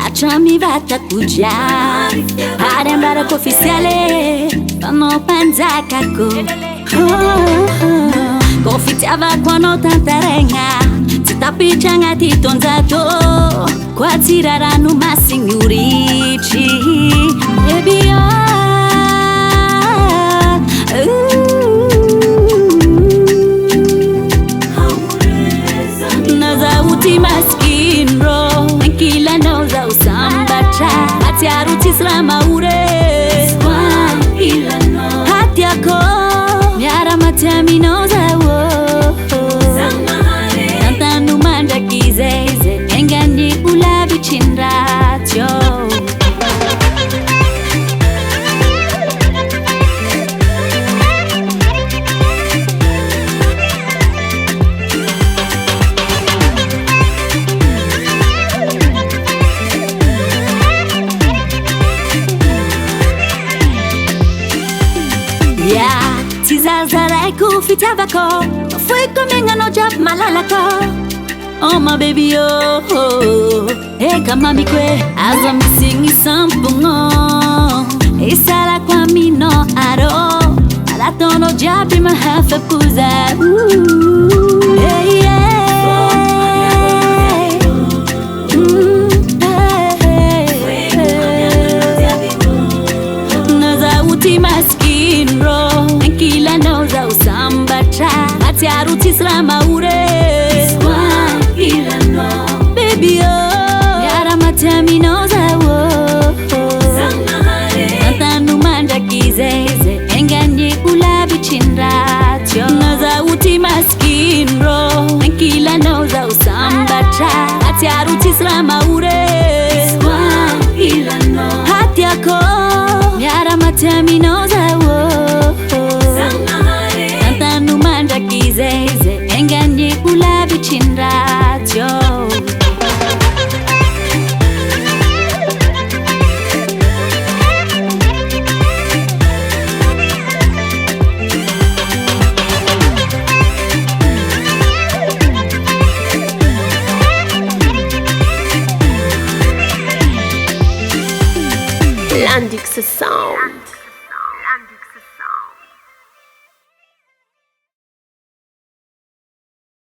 Achami vata kujari Arembarako officiale Pano panzakako Kofitiava kwano tantarenga Titapichanga titonzato Kwa tiraranu masignorici Baby Naza uti maskin bro Kila nauza usambacha Hati aruti slama ure Hati yako Nyara matemi nauza wo Tantanu manja kizeize Engani ulabi chinratyo Tizazaraiku fitavako Fui kuminga no jab malalako Oh my baby oh Eka mami kwe Aza misingi sampungo Isala kwa mino aro Alatono jabi mahafa kuza Hey yeah Naza uti maskin bro Kila nauza usambacha Hati aruti slama ure Baby oh Yara matemi nauza wo Antanu manja kizeize Engani ulabi chinratyo Naza uti maskin bro Kila nauza usambacha Hati aruti slama ure Hati yako Yara matemi nauza wo Antanu manja kizeize Engani ulabi chinratyo Landix Sound.